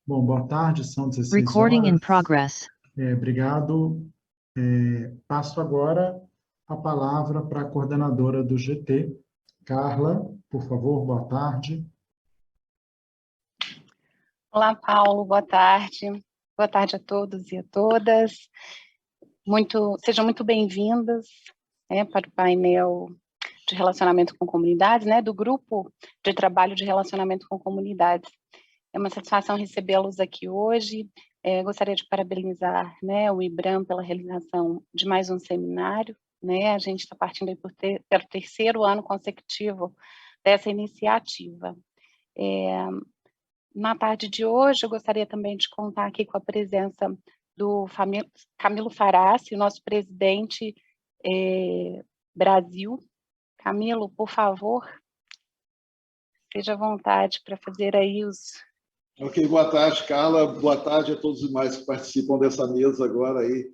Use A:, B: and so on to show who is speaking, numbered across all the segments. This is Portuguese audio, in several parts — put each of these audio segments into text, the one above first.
A: Bom, boa tarde, são 16
B: Recording in
A: horas.
B: progress.
A: Obrigado. Passo agora a palavra para a coordenadora do GT. Carla, por favor, boa tarde.
C: Olá, Paulo, boa tarde. Boa tarde a todos e a todas. Sejam muito bem-vindas para o painel de relacionamento com comunidades, do Grupo de Trabalho de Relacionamento com Comunidades. É uma satisfação recebê-los aqui hoje. Gostaria de parabenizar o IBRAM pela realização de mais um seminário. A gente está partindo aí pelo terceiro ano consecutivo dessa iniciativa. Na tarde de hoje, eu gostaria também de contar aqui com a presença do Camilo Farassi, nosso presidente Brasil. Camilo, por favor, seja à vontade para fazer aí os...
D: Ok, boa tarde, Carla. Boa tarde a todos os demais que participam dessa mesa agora aí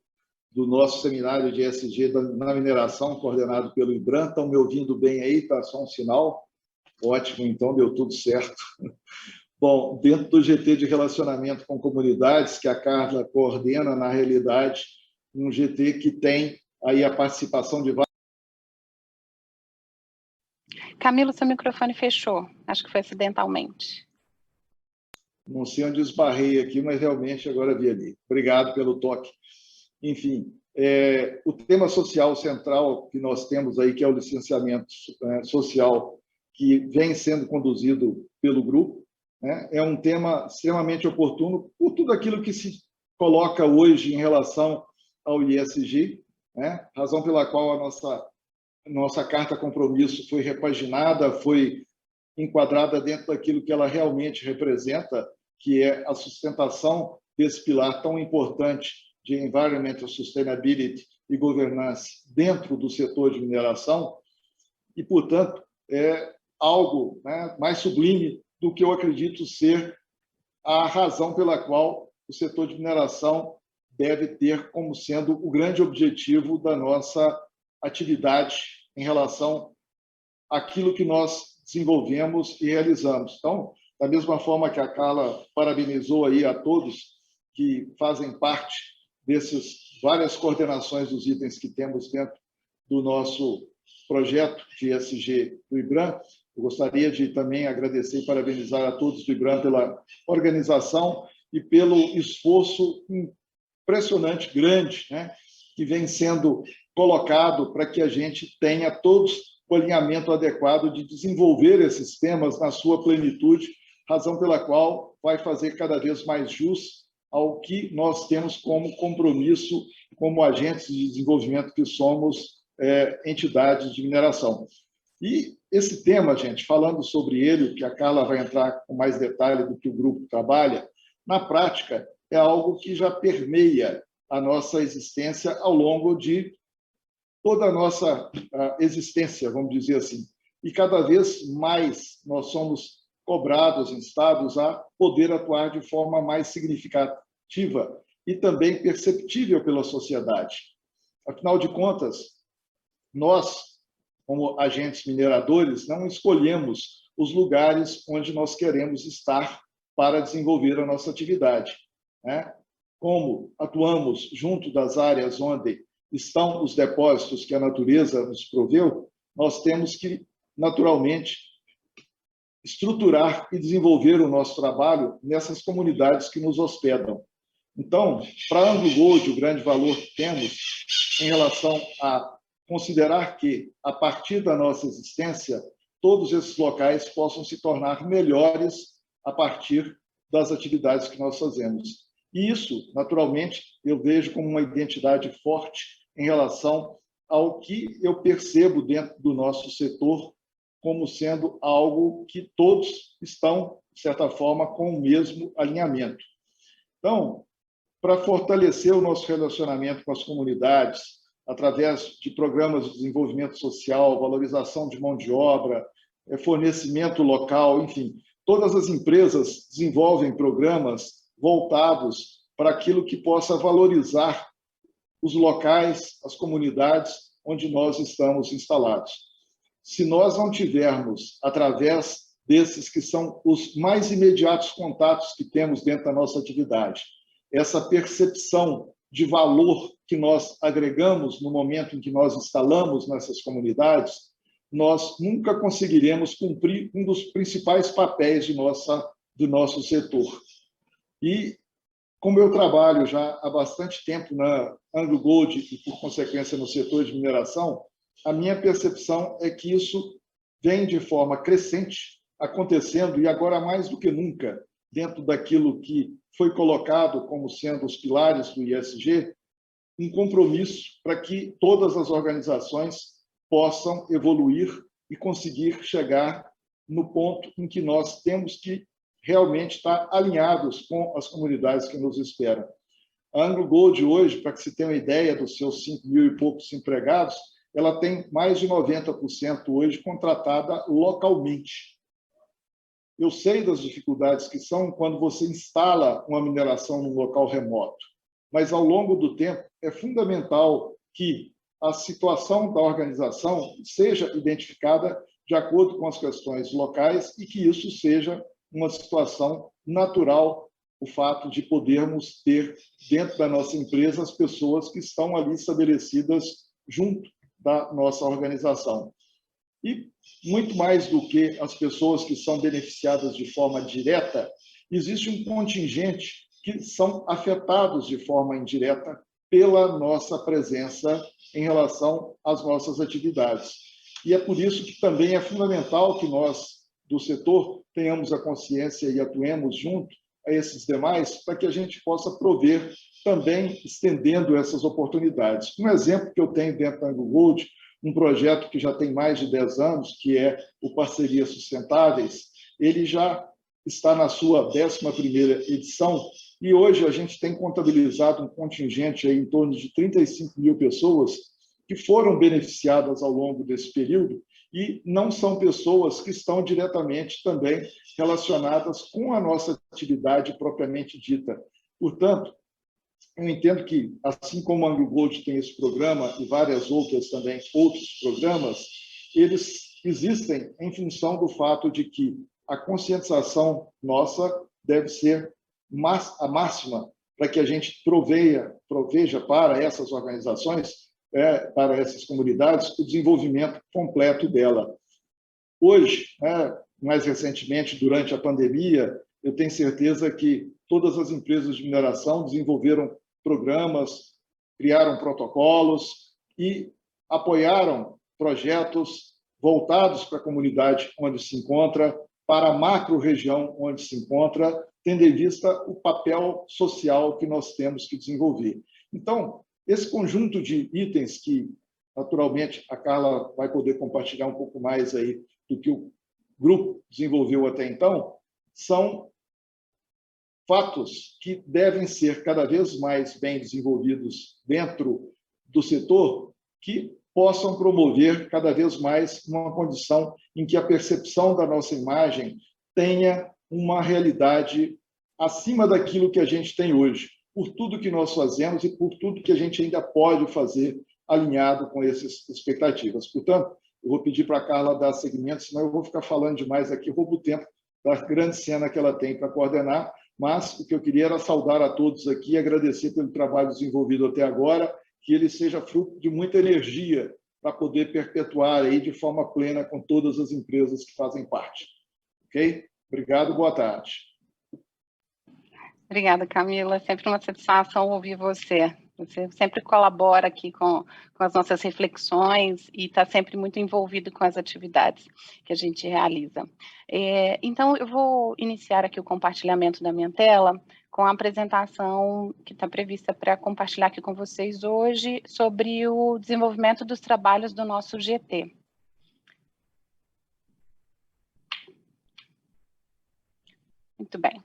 D: do nosso seminário de ESG na mineração, coordenado pelo IBRAM. Estão me ouvindo bem aí? Está só um sinal? Ótimo, então deu tudo certo. Bom, dentro do GT de relacionamento com comunidades, que a Carla coordena, na realidade, um GT que tem aí a participação de vários...
C: Camilo, seu microfone fechou. Acho que foi acidentalmente.
D: Não sei onde esbarrei aqui, mas realmente agora vi ali. Obrigado pelo toque. Enfim, o tema social central que nós temos aí, que é o licenciamento social, que vem sendo conduzido pelo grupo, é um tema extremamente oportuno por tudo aquilo que se coloca hoje em relação ao ISG, razão pela qual a nossa carta compromisso foi repaginada, foi enquadrada dentro daquilo que ela realmente representa, que é a sustentação desse pilar tão importante de Environmental Sustainability e Governance dentro do setor de mineração, e, portanto, é algo mais sublime do que eu acredito ser a razão pela qual o setor de mineração deve ter como sendo o grande objetivo da nossa atividade em relação àquilo que nós desenvolvemos e realizamos. Então, da mesma forma que a Carla parabenizou aí a todos que fazem parte dessas várias coordenações dos itens que temos dentro do nosso projeto de ESG do IBRAM, eu gostaria de também agradecer e parabenizar a todos do IBRAM pela organização e pelo esforço impressionante, grande, que vem sendo colocado para que a gente tenha todos o alinhamento adequado de desenvolver esses temas na sua plenitude, razão pela qual vai fazer cada vez mais jus ao que nós temos como compromisso como agentes de desenvolvimento que somos entidades de mineração. E esse tema, gente, falando sobre ele, que a Carla vai entrar com mais detalhe do que o grupo trabalha, na prática é algo que já permeia a nossa existência ao longo de toda a nossa existência, vamos dizer assim. E cada vez mais nós somos cobrados, instados a poder atuar de forma mais significativa e também perceptível pela sociedade. Afinal de contas, nós, como agentes mineradores, não escolhemos os lugares onde nós queremos estar para desenvolver a nossa atividade. Como atuamos junto das áreas onde estão os depósitos que a natureza nos proveu, nós temos que, naturalmente, estruturar e desenvolver o nosso trabalho nessas comunidades que nos hospedam. Então, para a Anglo Gold, o grande valor que temos em relação a considerar que, a partir da nossa existência, todos esses locais possam se tornar melhores a partir das atividades que nós fazemos. E isso, naturalmente, eu vejo como uma identidade forte em relação ao que eu percebo dentro do nosso setor como sendo algo que todos estão, de certa forma, com o mesmo alinhamento. Então, para fortalecer o nosso relacionamento com as comunidades, através de programas de desenvolvimento social, valorização de mão de obra, fornecimento local, enfim, todas as empresas desenvolvem programas voltados para aquilo que possa valorizar os locais, as comunidades onde nós estamos instalados. Se nós não tivermos, através desses que são os mais imediatos contatos que temos dentro da nossa atividade. Essa percepção de valor que nós agregamos no momento em que nós instalamos nessas comunidades, nós nunca conseguiremos cumprir um dos principais papéis do nosso setor. E, como eu trabalho já há bastante tempo na AngloGold e, por consequência, no setor de mineração, a minha percepção é que isso vem de forma crescente, acontecendo, e agora mais do que nunca, dentro daquilo que foi colocado como sendo os pilares do ISG, um compromisso para que todas as organizações possam evoluir e conseguir chegar no ponto em que nós temos que realmente estar alinhados com as comunidades que nos esperam. A AngloGold hoje, para que se tenha uma ideia dos seus 5.000 e poucos empregados, ela tem mais de 90% hoje contratada localmente. Eu sei das dificuldades que são quando você instala uma mineração num local remoto, mas ao longo do tempo é fundamental que a situação da organização seja identificada de acordo com as questões locais e que isso seja uma situação natural, o fato de podermos ter dentro da nossa empresa as pessoas que estão ali estabelecidas junto da nossa organização. E, muito mais do que as pessoas que são beneficiadas de forma direta, existe um contingente que são afetados de forma indireta pela nossa presença em relação às nossas atividades. E é por isso que também é fundamental que nós, do setor, tenhamos a consciência e atuemos junto a esses demais para que a gente possa prover também estendendo essas oportunidades. Um exemplo que eu tenho dentro da AngloGold, um projeto que já tem mais de 10 anos, que é o Parcerias Sustentáveis, ele já está na sua 11ª edição e hoje a gente tem contabilizado um contingente aí em torno de 35.000 pessoas que foram beneficiadas ao longo desse período e não são pessoas que estão diretamente também relacionadas com a nossa atividade propriamente dita. Portanto, eu entendo que, assim como a AngloGold tem esse programa e várias outras também, outros programas, eles existem em função do fato de que a conscientização nossa deve ser a máxima para que a gente proveja para essas organizações, para essas comunidades, o desenvolvimento completo dela. Hoje, mais recentemente, durante a pandemia, eu tenho certeza que todas as empresas de mineração desenvolveram programas, criaram protocolos e apoiaram projetos voltados para a comunidade onde se encontra, para a macro-região onde se encontra, tendo em vista o papel social que nós temos que desenvolver. Então, esse conjunto de itens que, naturalmente, a Carla vai poder compartilhar um pouco mais aí do que o grupo desenvolveu até então, são fatos que devem ser cada vez mais bem desenvolvidos dentro do setor, que possam promover cada vez mais uma condição em que a percepção da nossa imagem tenha uma realidade acima daquilo que a gente tem hoje, por tudo que nós fazemos e por tudo que a gente ainda pode fazer alinhado com essas expectativas. Portanto, eu vou pedir para a Carla dar seguimento, senão eu vou ficar falando demais aqui, roubo o tempo da grande cena que ela tem para coordenar, mas o que eu queria era saudar a todos aqui e agradecer pelo trabalho desenvolvido até agora, que ele seja fruto de muita energia para poder perpetuar aí de forma plena com todas as empresas que fazem parte. Ok? Obrigado, boa tarde.
C: Obrigada, Camila. É sempre uma satisfação ouvir você. Você sempre colabora aqui com as nossas reflexões e está sempre muito envolvido com as atividades que a gente realiza. Então, eu vou iniciar aqui o compartilhamento da minha tela com a apresentação que está prevista para compartilhar aqui com vocês hoje sobre o desenvolvimento dos trabalhos do nosso GT. Muito bem.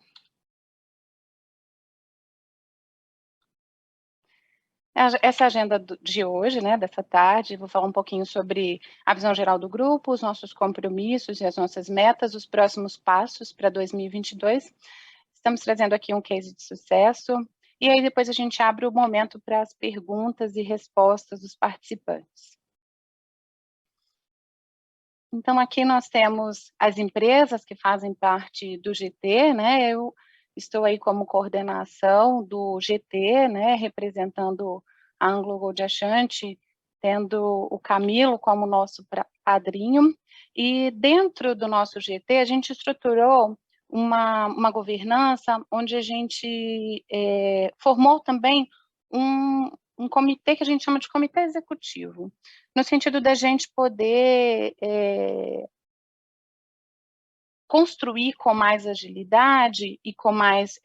C: Essa é a agenda de hoje, né, dessa tarde. Vou falar um pouquinho sobre a visão geral do grupo, os nossos compromissos e as nossas metas, os próximos passos para 2022. Estamos trazendo aqui um case de sucesso, e aí depois a gente abre o momento para as perguntas e respostas dos participantes. Então, aqui nós temos as empresas que fazem parte do GT, né? Eu estou aí como coordenação do GT, né? Representando a Anglo Gold Ashanti, tendo o Camilo como nosso padrinho. E dentro do nosso GT, a gente estruturou uma governança onde a gente formou também um comitê que a gente chama de comitê executivo, no sentido da gente poder construir com mais agilidade e com mais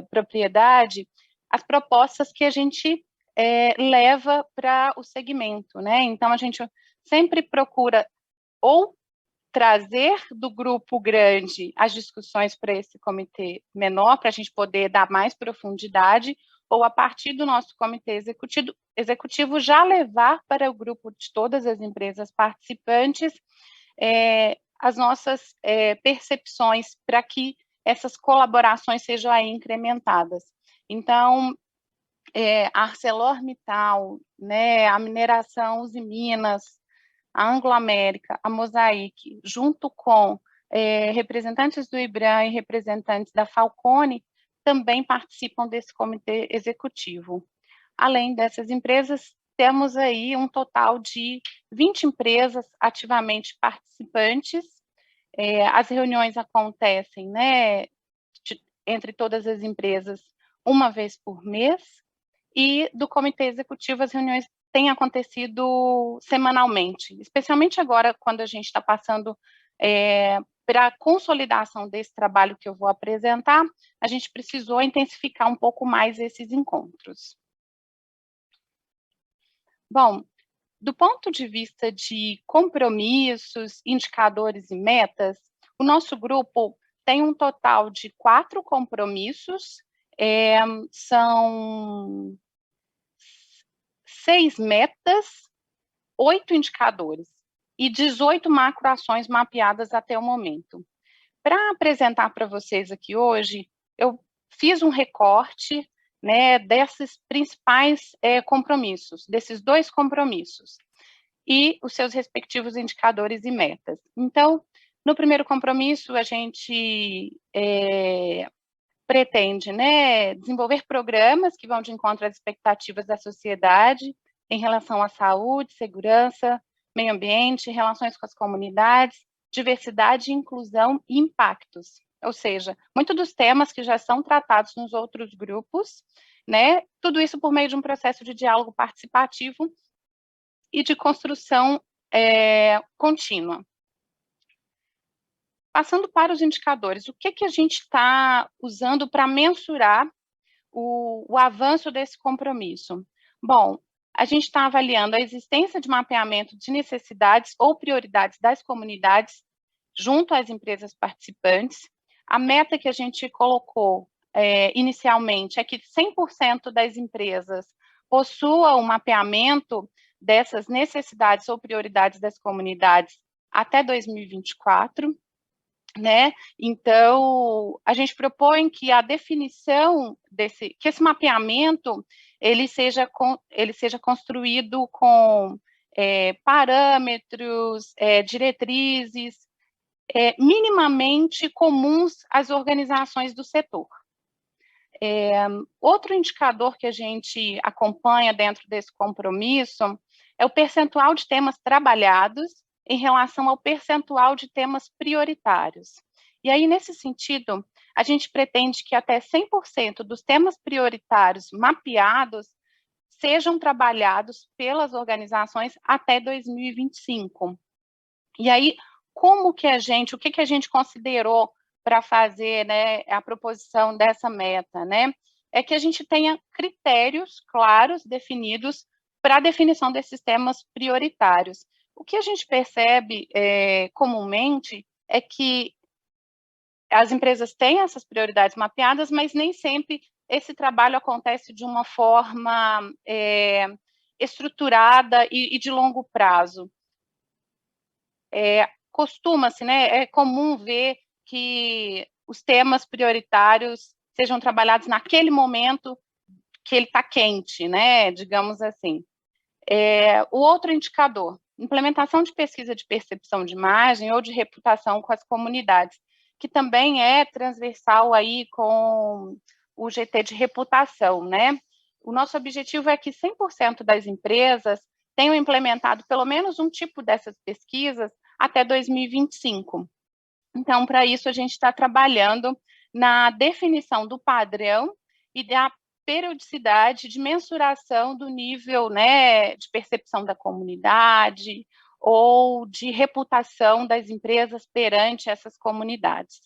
C: propriedade as propostas que a gente leva para o segmento, né? Então, a gente sempre procura ou trazer do grupo grande as discussões para esse comitê menor, para a gente poder dar mais profundidade, ou a partir do nosso comitê executivo já levar para o grupo de todas as empresas participantes as nossas percepções para que essas colaborações sejam aí incrementadas. Então, a ArcelorMittal, né, a mineração Usiminas, a Anglo-América, a Mosaic, junto com representantes do IBRAM e representantes da Falcone, também participam desse comitê executivo. Além dessas empresas, temos aí um total de 20 empresas ativamente participantes. As reuniões acontecem, né, entre todas as empresas, uma vez por mês, e do comitê executivo as reuniões têm acontecido semanalmente, especialmente agora, quando a gente está passando para a consolidação desse trabalho que eu vou apresentar, a gente precisou intensificar um pouco mais esses encontros. Bom, do ponto de vista de compromissos, indicadores e metas, o nosso grupo tem um total de 4 compromissos, são 6 metas, 8 indicadores e 18 macroações mapeadas até o momento. Para apresentar para vocês aqui hoje, eu fiz um recorte, né, desses principais compromissos, desses 2 compromissos, e os seus respectivos indicadores e metas. Então, no primeiro compromisso, a gente pretende, né, desenvolver programas que vão de encontro às expectativas da sociedade em relação à saúde, segurança, meio ambiente, relações com as comunidades, diversidade, inclusão e impactos. Ou seja, muitos dos temas que já são tratados nos outros grupos, né, tudo isso por meio de um processo de diálogo participativo e de construção contínua. Passando para os indicadores, o que a gente está usando para mensurar o avanço desse compromisso? Bom, a gente está avaliando a existência de mapeamento de necessidades ou prioridades das comunidades junto às empresas participantes. A meta que a gente colocou inicialmente é que 100% das empresas possuam um mapeamento dessas necessidades ou prioridades das comunidades até 2024. Né? Então, a gente propõe que a definição que esse mapeamento ele seja construído com parâmetros, diretrizes minimamente comuns às organizações do setor. Outro indicador que a gente acompanha dentro desse compromisso é o percentual de temas trabalhados em relação ao percentual de temas prioritários. E aí, nesse sentido, a gente pretende que até 100% dos temas prioritários mapeados sejam trabalhados pelas organizações até 2025. E aí, o que a gente considerou para fazer, né, a proposição dessa meta, né? É que a gente tenha critérios claros, definidos, para a definição desses temas prioritários. O que a gente percebe comumente é que as empresas têm essas prioridades mapeadas, mas nem sempre esse trabalho acontece de uma forma estruturada e de longo prazo. Costuma-se, né, é comum ver que os temas prioritários sejam trabalhados naquele momento que ele está quente, né, digamos assim. O outro indicador, implementação de pesquisa de percepção de imagem ou de reputação com as comunidades, que também é transversal aí com o GT de reputação, né? O nosso objetivo é que 100% das empresas tenham implementado pelo menos um tipo dessas pesquisas até 2025. Então, para isso, a gente está trabalhando na definição do padrão e da periodicidade de mensuração do nível, né, de percepção da comunidade ou de reputação das empresas perante essas comunidades.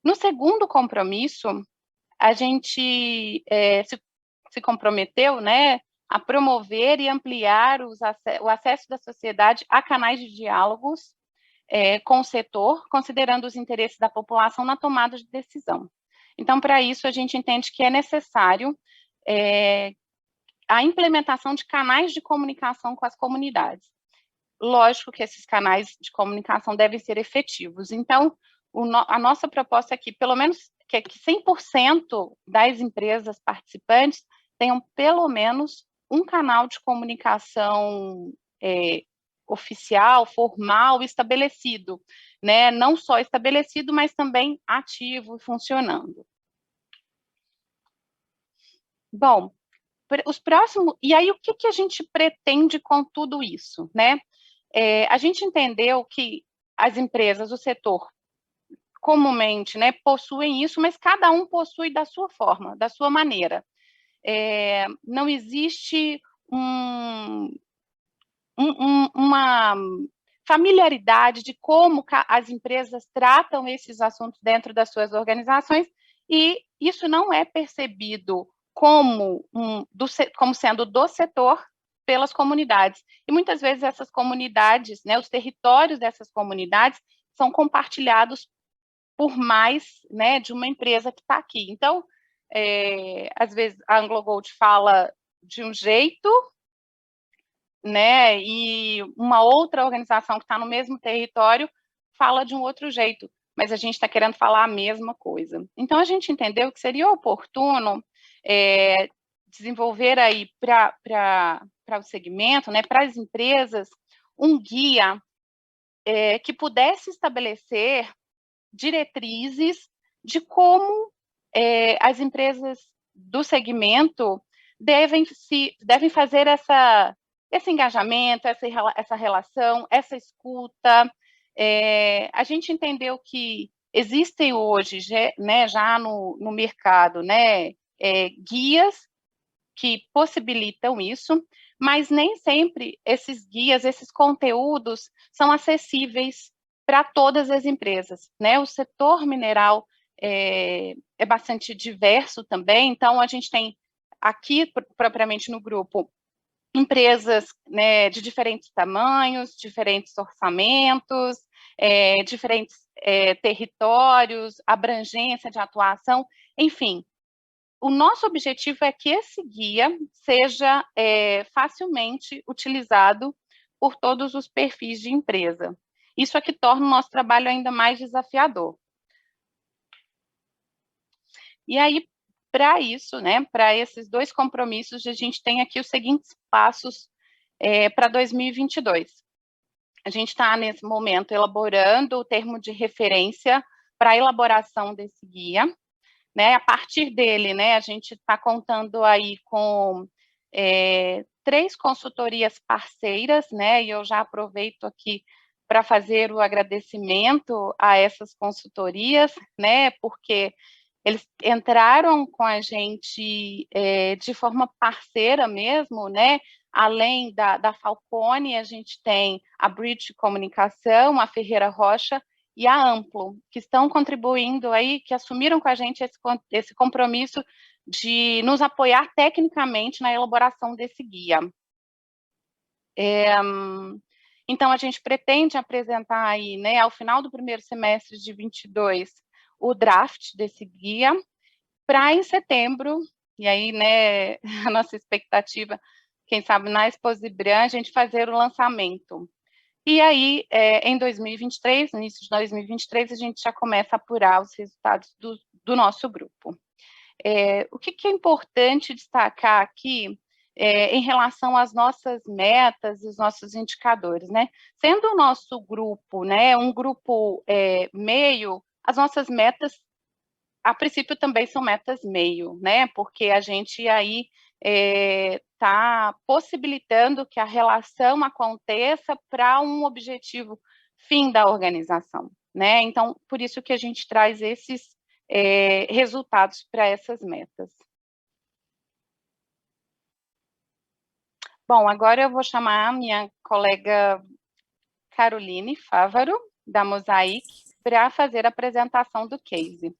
C: No segundo compromisso, a gente se comprometeu, né, a promover e ampliar o acesso da sociedade a canais de diálogos com o setor, considerando os interesses da população na tomada de decisão. Então, para isso, a gente entende que é necessário a implementação de canais de comunicação com as comunidades. Lógico que esses canais de comunicação devem ser efetivos. Então, a nossa proposta aqui, pelo menos, que 100% das empresas participantes tenham pelo menos um canal de comunicação oficial, formal, estabelecido, né? Não só estabelecido, mas também ativo e funcionando. Bom, os próximos... E aí, o que a gente pretende com tudo isso, né? A gente entendeu que as empresas, o setor, comumente, né, possuem isso, mas cada um possui da sua forma, da sua maneira. Não existe uma familiaridade de como as empresas tratam esses assuntos dentro das suas organizações, e isso não é percebido como sendo do setor pelas comunidades. E muitas vezes essas comunidades, né, os territórios dessas comunidades são compartilhados por mais, né, de uma empresa que está aqui. Então, às vezes a AngloGold fala de um jeito, né, e uma outra organização que está no mesmo território fala de um outro jeito, mas a gente está querendo falar a mesma coisa. Então, a gente entendeu que seria oportuno desenvolver aí para o segmento, né, para as empresas, um guia que pudesse estabelecer diretrizes de como as empresas do segmento devem fazer esse engajamento, essa relação, essa escuta. A gente entendeu que existem hoje, né, já no mercado, né, guias que possibilitam isso, mas nem sempre esses guias, esses conteúdos são acessíveis para todas as empresas, né? O setor mineral é bastante diverso também, então a gente tem aqui, propriamente no grupo, empresas, né, de diferentes tamanhos, diferentes orçamentos, diferentes territórios, abrangência de atuação, enfim. O nosso objetivo é que esse guia seja facilmente utilizado por todos os perfis de empresa. Isso é que torna o nosso trabalho ainda mais desafiador. E aí, para isso, né, para esses dois compromissos, a gente tem aqui os seguintes passos para 2022. A gente está, nesse momento, elaborando o termo de referência para a elaboração desse guia. Né, a partir dele, né, a gente está contando aí com 3 consultorias parceiras, né, e eu já aproveito aqui para fazer o agradecimento a essas consultorias, né, porque eles entraram com a gente de forma parceira mesmo, né, além da Falcone, a gente tem a Bridge Comunicação, a Ferreira Rocha, e a Amplo, que estão contribuindo aí, que assumiram com a gente esse compromisso de nos apoiar tecnicamente na elaboração desse guia. Então, a gente pretende apresentar aí, né, ao final do primeiro semestre de 22, o draft desse guia, para em setembro, e aí, né, a nossa expectativa, quem sabe na Exposibran, a gente fazer o lançamento. E aí, em 2023, no início de 2023, a gente já começa a apurar os resultados do nosso grupo. O que é importante destacar aqui em relação às nossas metas e os nossos indicadores, né? Sendo o nosso grupo, né, um grupo meio, as nossas metas, a princípio, também são metas meio, né? Porque a gente aí está possibilitando que a relação aconteça para um objetivo fim da organização, né? Então, por isso que a gente traz esses resultados para essas metas. Bom, agora eu vou chamar a minha colega Caroline Fávaro, da Mosaic, para fazer a apresentação do case.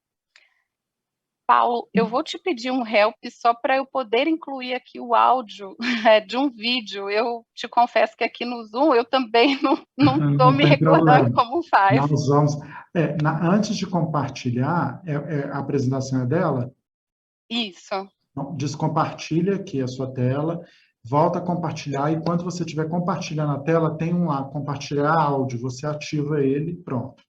C: Paulo, eu vou te pedir um help só para eu poder incluir aqui o áudio de um vídeo. Eu te confesso que aqui no Zoom eu também não estou me recordando como faz.
A: Nós vamos... antes de compartilhar, a apresentação é dela?
C: Isso.
A: Então, descompartilha aqui a sua tela, volta a compartilhar, e quando você estiver compartilhando a tela, tem um lá, compartilhar áudio, você ativa ele, pronto.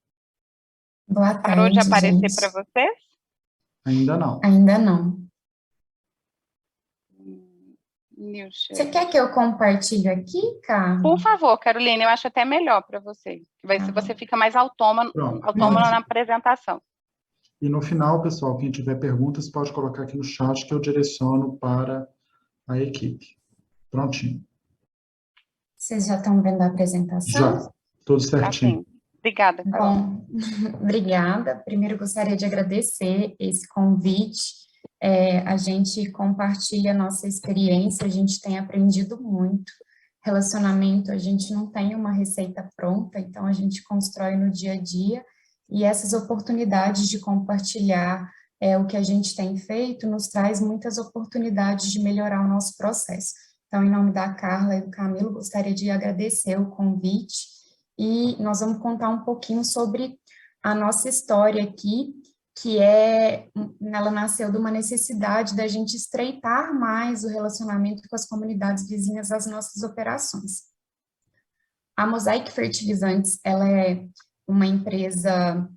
B: Boa tarde,
C: Parou de aparecer
B: gente.
C: para vocês?
A: Ainda não.
B: Ainda não.
C: Você
B: quer que eu compartilhe aqui, Carla?
C: Por favor, Carolina, eu acho até melhor para você. Você fica mais autônoma na apresentação.
A: E no final, pessoal, quem tiver perguntas pode colocar aqui no chat que eu direciono para a equipe. Prontinho.
B: Vocês já estão vendo a apresentação?
A: Já, tudo certinho.
C: Assim. Obrigada, Carol.
B: Bom, obrigada. Primeiro, gostaria de agradecer esse convite. A gente compartilha a nossa experiência, a gente tem aprendido muito. Relacionamento, a gente não tem uma receita pronta, então a gente constrói no dia a dia, e essas oportunidades de compartilhar o que a gente tem feito nos traz muitas oportunidades de melhorar o nosso processo. Então, em nome da Carla e do Camilo, gostaria de agradecer o convite, e nós vamos contar um pouquinho sobre a nossa história aqui, que ela nasceu de uma necessidade da gente estreitar mais o relacionamento com as comunidades vizinhas às nossas operações. A Mosaic Fertilizantes, ela é uma empresa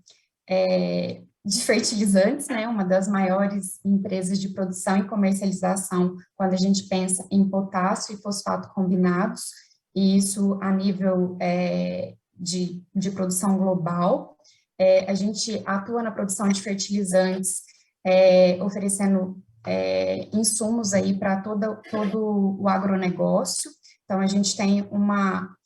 B: de fertilizantes, né, uma das maiores empresas de produção e comercialização quando a gente pensa em potássio e fosfato combinados, e isso a nível de produção global. A gente atua na produção de fertilizantes, oferecendo insumos aí para todo o agronegócio. Então, a gente tem uma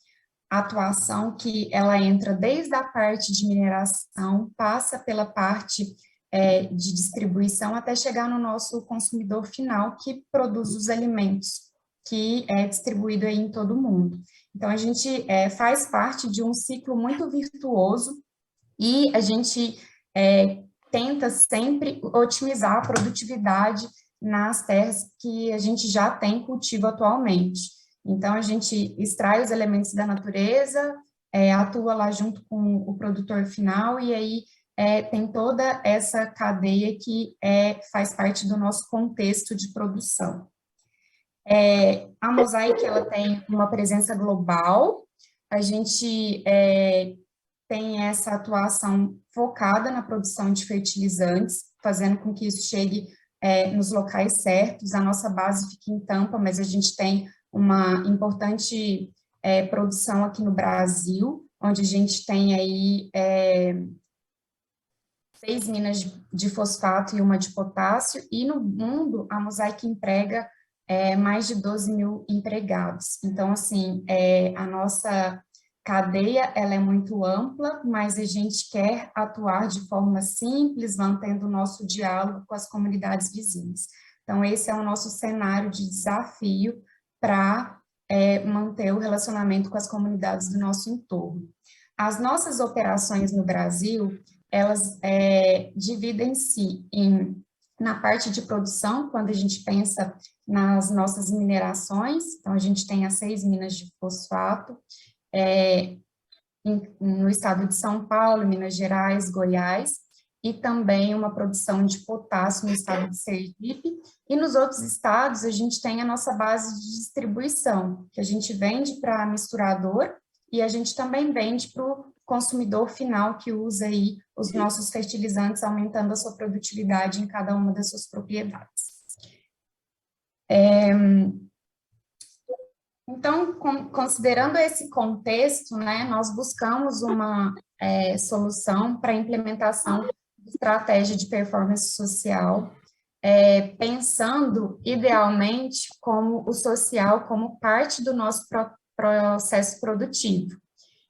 B: atuação que ela entra desde a parte de mineração, passa pela parte de distribuição até chegar no nosso consumidor final, que produz os alimentos, que é distribuído aí em todo o mundo. Então, a gente faz parte de um ciclo muito virtuoso, e a gente tenta sempre otimizar a produtividade nas terras que a gente já tem cultivo atualmente. Então, a gente extrai os elementos da natureza, atua lá junto com o produtor final, e aí tem toda essa cadeia que faz parte do nosso contexto de produção. A Mosaic, ela tem uma presença global, a gente tem essa atuação focada na produção de fertilizantes, fazendo com que isso chegue nos locais certos. A nossa base fica em Tampa, mas a gente tem uma importante produção aqui no Brasil, onde a gente tem aí 6 minas de fosfato e uma de potássio, e no mundo a Mosaic emprega mais de 12 mil empregados. Então, assim, a nossa cadeia, ela é muito ampla, mas a gente quer atuar de forma simples, mantendo o nosso diálogo com as comunidades vizinhas. Então, esse é o nosso cenário de desafio para manter o relacionamento com as comunidades do nosso entorno. As nossas operações no Brasil, elas dividem-se na parte de produção, quando a gente pensa nas nossas minerações. Então, a gente tem as 6 minas de fosfato, no estado de São Paulo, Minas Gerais, Goiás, e também uma produção de potássio no estado de Sergipe, e nos outros estados a gente tem a nossa base de distribuição, que a gente vende para misturador, e a gente também vende para o consumidor final que usa aí os nossos fertilizantes, aumentando a sua produtividade em cada uma das suas propriedades. Então, considerando esse contexto, né, nós buscamos uma solução para a implementação de estratégia de performance social, pensando, idealmente, como o social como parte do nosso processo produtivo.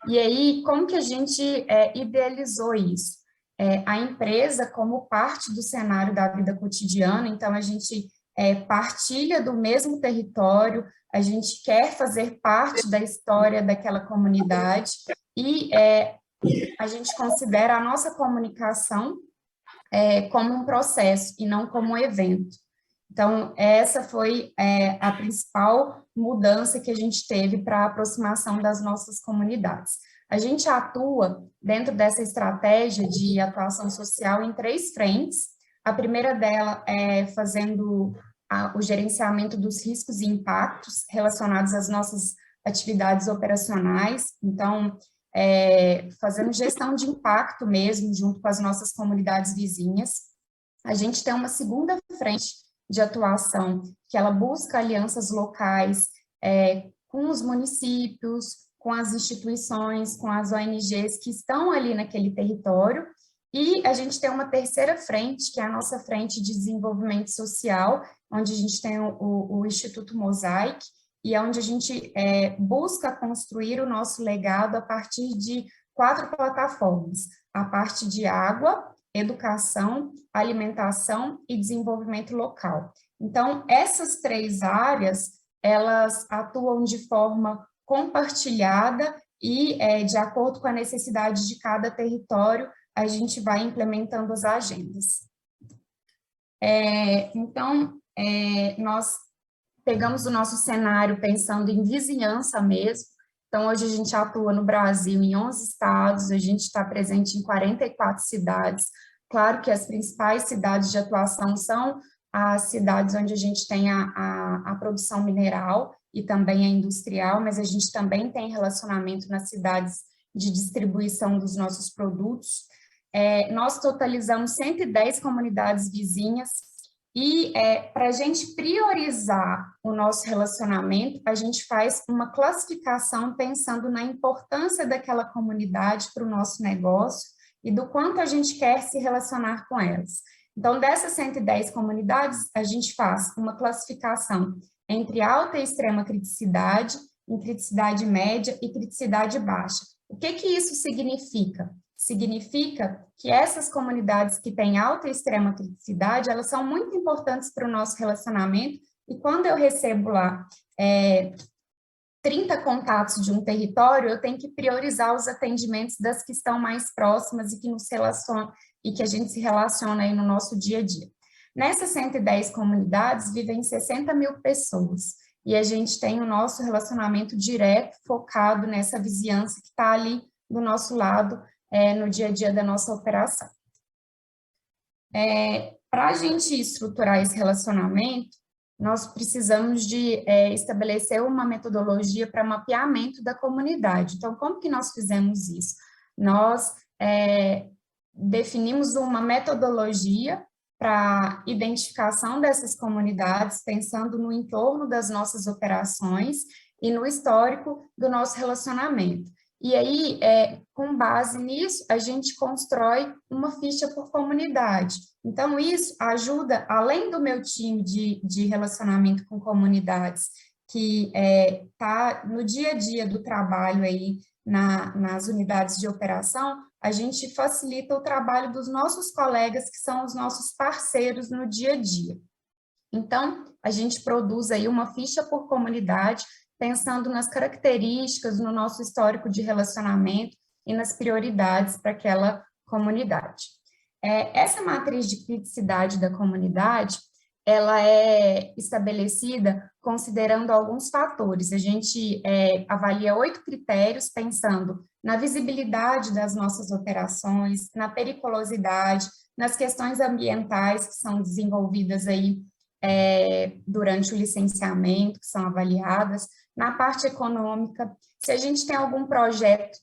B: E aí, como que a gente idealizou isso? A empresa como parte do cenário da vida cotidiana, então a gente partilha do mesmo território, a gente quer fazer parte da história daquela comunidade e a gente considera a nossa comunicação como um processo e não como um evento. Então, essa foi a principal mudança que a gente teve para a aproximação das nossas comunidades. A gente atua dentro dessa estratégia de atuação social em 3 frentes. A primeira dela é fazendo o gerenciamento dos riscos e impactos relacionados às nossas atividades operacionais. Então, fazendo gestão de impacto mesmo, junto com as nossas comunidades vizinhas. A gente tem uma segunda frente de atuação, que ela busca alianças locais com os municípios, com as instituições, com as ONGs que estão ali naquele território, e a gente tem uma terceira frente, que é a nossa frente de desenvolvimento social, onde a gente tem o Instituto Mosaic, e é onde a gente busca construir o nosso legado a partir de 4 plataformas, a parte de água, educação, alimentação e desenvolvimento local. Então, essas 3 áreas, elas atuam de forma compartilhada e, de acordo com a necessidade de cada território, a gente vai implementando as agendas. Então, nós pegamos o nosso cenário pensando em vizinhança mesmo. Então, hoje a gente atua no Brasil em 11 estados, a gente está presente em 44 cidades. Claro que as principais cidades de atuação são as cidades onde a gente tem a produção mineral e também a industrial, mas a gente também tem relacionamento nas cidades de distribuição dos nossos produtos. Nós totalizamos 110 comunidades vizinhas, e para a gente priorizar o nosso relacionamento, a gente faz uma classificação pensando na importância daquela comunidade para o nosso negócio e do quanto a gente quer se relacionar com elas. Então, dessas 110 comunidades, a gente faz uma classificação entre alta e extrema criticidade, em criticidade média e criticidade baixa. O que isso significa? Significa que essas comunidades que têm alta e extrema criticidade, elas são muito importantes para o nosso relacionamento, e quando eu recebo lá 30 contatos de um território, eu tenho que priorizar os atendimentos das que estão mais próximas e que nos relacionam, e que a gente se relaciona aí no nosso dia a dia. Nessas 110 comunidades, vivem 60 mil pessoas, e a gente tem o nosso relacionamento direto, focado nessa vizinhança que está ali do nosso lado, no dia a dia da nossa operação. Para a gente estruturar esse relacionamento, nós precisamos de estabelecer uma metodologia para mapeamento da comunidade. Então, como que nós fizemos isso? Nós definimos uma metodologia para identificação dessas comunidades, pensando no entorno das nossas operações e no histórico do nosso relacionamento. E aí, com base nisso, a gente constrói uma ficha por comunidade. Então, isso ajuda, além do meu time de relacionamento com comunidades, que está no dia a dia do trabalho aí nas unidades de operação, a gente facilita o trabalho dos nossos colegas, que são os nossos parceiros no dia a dia. Então, a gente produz aí uma ficha por comunidade, pensando nas características, no nosso histórico de relacionamento e nas prioridades para aquela comunidade. Essa matriz de criticidade da comunidade, ela é estabelecida considerando alguns fatores. A gente avalia 8 critérios, pensando na visibilidade das nossas operações, na periculosidade, nas questões ambientais que são desenvolvidas aí durante o licenciamento, que são avaliadas, na parte econômica, se a gente tem algum projeto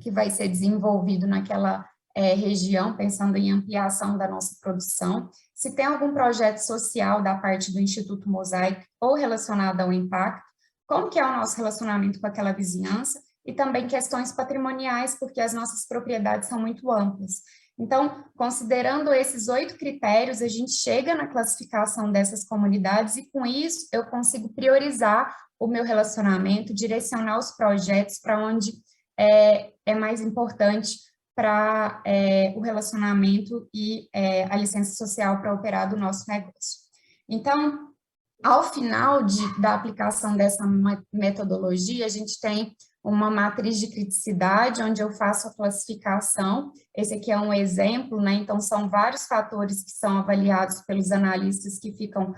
B: que vai ser desenvolvido naquela região, pensando em ampliação da nossa produção, se tem algum projeto social da parte do Instituto Mosaic ou relacionado ao impacto, como que é o nosso relacionamento com aquela vizinhança, e também questões patrimoniais, porque as nossas propriedades são muito amplas. Então, considerando esses 8 critérios, a gente chega na classificação dessas comunidades e, com isso, eu consigo priorizar o meu relacionamento, direcionar os projetos para onde é mais importante para o relacionamento e a licença social para operar do nosso negócio. Então, ao final da aplicação dessa metodologia, a gente tem uma matriz de criticidade, onde eu faço a classificação. Esse aqui é um exemplo, né? Então, são vários fatores que são avaliados pelos analistas que ficam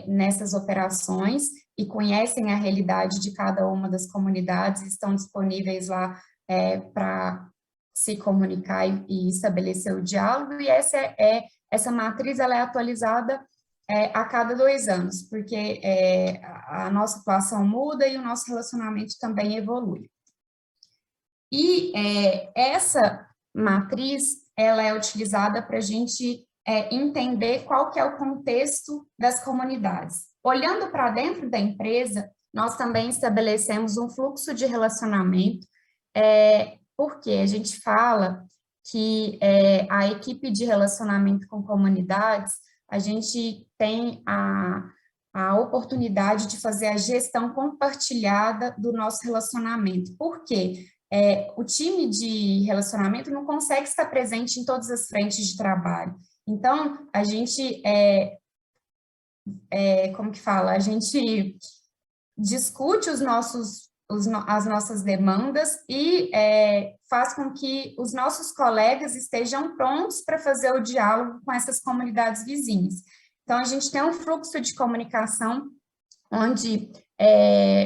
B: nessas operações e conhecem a realidade de cada uma das comunidades, estão disponíveis lá para se comunicar e estabelecer o diálogo, e essa matriz ela é atualizada a cada 2 anos, porque a nossa atuação muda e o nosso relacionamento também evolui. E essa matriz, ela é utilizada para a gente entender qual que é o contexto das comunidades. Olhando para dentro da empresa, nós também estabelecemos um fluxo de relacionamento, porque a gente fala que a equipe de relacionamento com comunidades, a gente tem a oportunidade de fazer a gestão compartilhada do nosso relacionamento. Por quê? O time de relacionamento não consegue estar presente em todas as frentes de trabalho. Então, a gente, como que fala? A gente discute as nossas demandas e faz com que os nossos colegas estejam prontos para fazer o diálogo com essas comunidades vizinhas. Então, a gente tem um fluxo de comunicação onde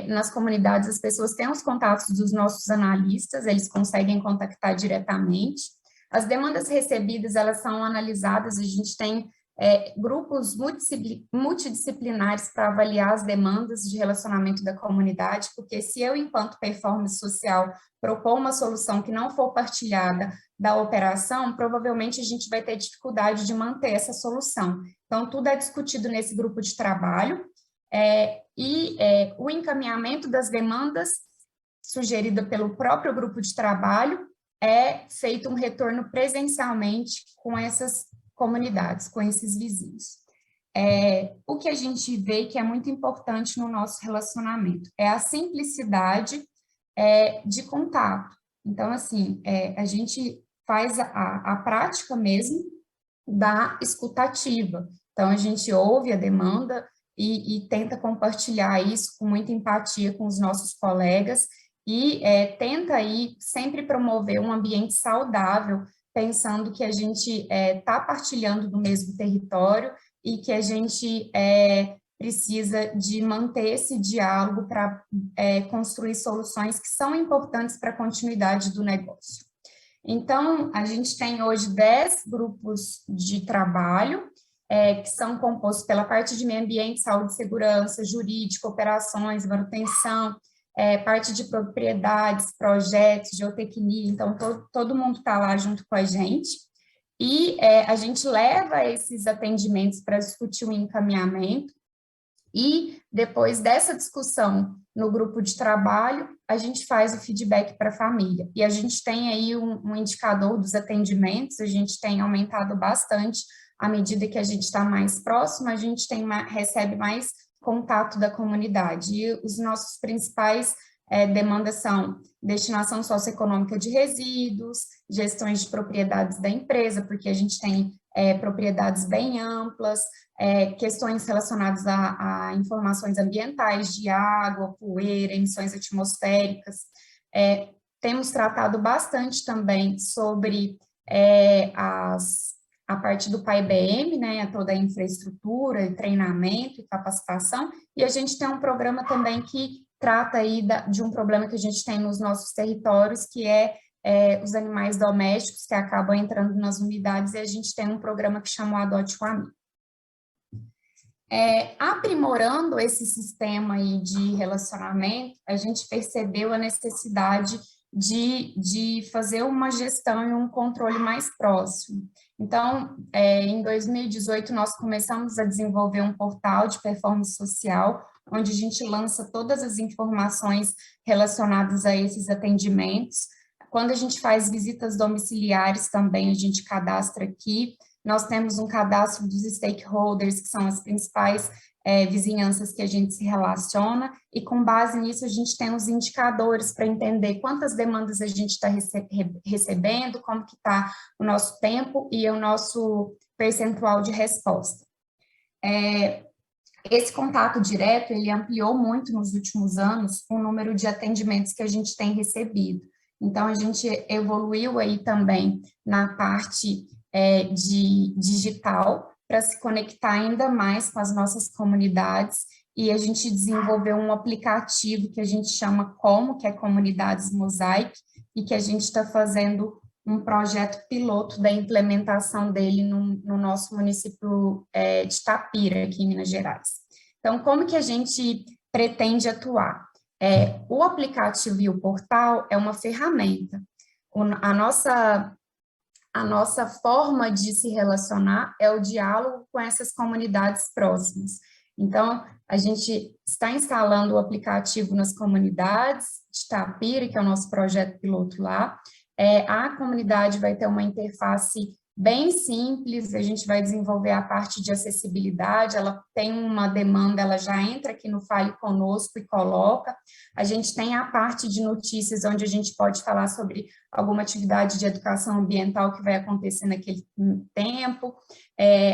B: nas comunidades as pessoas têm os contatos dos nossos analistas, eles conseguem contactar diretamente. As demandas recebidas, elas são analisadas, a gente tem grupos multidisciplinares para avaliar as demandas de relacionamento da comunidade, porque se eu, enquanto performance social, propor uma solução que não for partilhada da operação, provavelmente a gente vai ter dificuldade de manter essa solução. Então, tudo é discutido nesse grupo de trabalho, o encaminhamento das demandas sugerida pelo próprio grupo de trabalho é feito um retorno presencialmente com essas comunidades, com esses vizinhos. O que a gente vê que é muito importante no nosso relacionamento é a simplicidade de contato. Então, assim, a gente faz a prática mesmo da escutativa. Então, a gente ouve a demanda e tenta compartilhar isso com muita empatia com os nossos colegas e tenta aí sempre promover um ambiente saudável, pensando que a gente está partilhando do mesmo território e que a gente precisa de manter esse diálogo para construir soluções que são importantes para a continuidade do negócio. Então, a gente tem hoje 10 grupos de trabalho, que são compostos pela parte de meio ambiente, saúde e segurança, jurídico, operações, manutenção, parte de propriedades, projetos, geotecnia, então todo mundo está lá junto com a gente, e a gente leva esses atendimentos para discutir o encaminhamento, e depois dessa discussão no grupo de trabalho, a gente faz o feedback para a família, e a gente tem aí um indicador dos atendimentos, a gente tem aumentado bastante, à medida que a gente está mais próximo, a gente recebe mais contato da comunidade, e os nossos principais demandas são destinação socioeconômica de resíduos, gestões de propriedades da empresa, porque a gente tem propriedades bem amplas, questões relacionadas a informações ambientais, de água, poeira, emissões atmosféricas. Temos tratado bastante também sobre a parte do PAI-BM, né, toda a infraestrutura, treinamento e capacitação, e a gente tem um programa também que trata aí de um problema que a gente tem nos nossos territórios, que os animais domésticos que acabam entrando nas unidades, e a gente tem um programa que chama o Adote um Amigo. Aprimorando esse sistema aí de relacionamento, a gente percebeu a necessidade de fazer uma gestão e um controle mais próximo. Então, em 2018, nós começamos a desenvolver um portal de performance social, onde a gente lança todas as informações relacionadas a esses atendimentos. Quando a gente faz visitas domiciliares também, a gente cadastra aqui. Nós temos um cadastro dos stakeholders, que são as principais vizinhanças que a gente se relaciona, e com base nisso a gente tem os indicadores para entender quantas demandas a gente está recebendo, como que está o nosso tempo e o nosso percentual de resposta. Esse contato direto, ele ampliou muito nos últimos anos o número de atendimentos que a gente tem recebido. Então, a gente evoluiu aí também na parte de digital, para se conectar ainda mais com as nossas comunidades, e a gente desenvolveu um aplicativo que a gente chama Como, que é Comunidades Mosaic, e que a gente está fazendo um projeto piloto da implementação dele no nosso município de Itapira, aqui em Minas Gerais. Então, como que a gente pretende atuar? O aplicativo e o portal é uma ferramenta. A nossa forma de se relacionar é o diálogo com essas comunidades próximas. Então, a gente está instalando o aplicativo nas comunidades de Itapira, que é o nosso projeto piloto lá. A comunidade vai ter uma interface bem simples, a gente vai desenvolver a parte de acessibilidade, ela tem uma demanda, ela já entra aqui no Fale Conosco e coloca. A gente tem a parte de notícias, onde a gente pode falar sobre alguma atividade de educação ambiental que vai acontecer naquele tempo,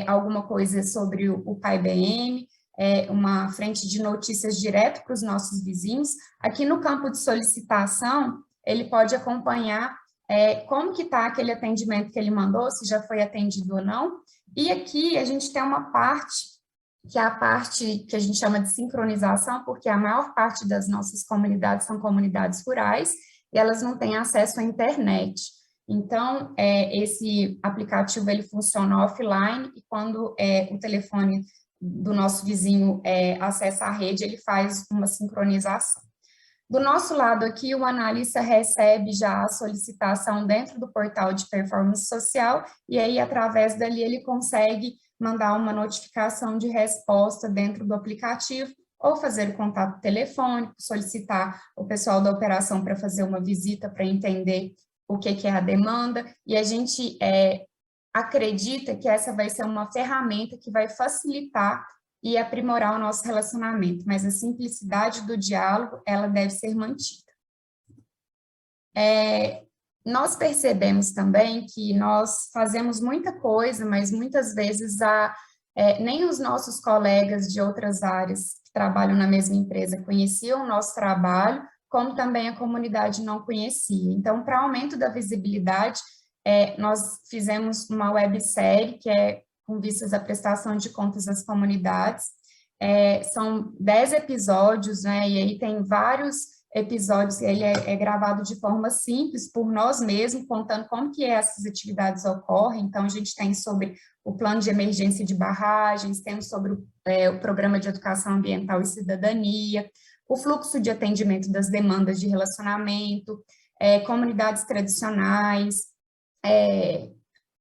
B: alguma coisa sobre o PAI-BM, uma frente de notícias direto para os nossos vizinhos. Aqui no campo de solicitação, ele pode acompanhar como que está aquele atendimento que ele mandou, se já foi atendido ou não. E aqui a gente tem uma parte, que é a parte que a gente chama de sincronização, porque a maior parte das nossas comunidades são comunidades rurais, e elas não têm acesso à internet. Então, esse aplicativo ele funciona offline, e quando o telefone do nosso vizinho acessa a rede, ele faz uma sincronização. Do nosso lado aqui, o analista recebe já a solicitação dentro do portal de performance social, e aí, através dali, ele consegue mandar uma notificação de resposta dentro do aplicativo, ou fazer o contato telefônico, solicitar o pessoal da operação para fazer uma visita para entender o que é a demanda, e a gente acredita que essa vai ser uma ferramenta que vai facilitar e aprimorar o nosso relacionamento, mas a simplicidade do diálogo, ela deve ser mantida. Nós percebemos também que nós fazemos muita coisa, mas muitas vezes nem os nossos colegas de outras áreas que trabalham na mesma empresa conheciam o nosso trabalho, como também a comunidade não conhecia. Então, para aumento da visibilidade, nós fizemos uma websérie que é com vistas à prestação de contas às comunidades. São 10 episódios, né, e aí tem vários episódios, ele é gravado de forma simples, por nós mesmos, contando como que essas atividades ocorrem. Então, a gente tem sobre o plano de emergência de barragens, temos sobre o programa de educação ambiental e cidadania, o fluxo de atendimento das demandas de relacionamento, comunidades tradicionais,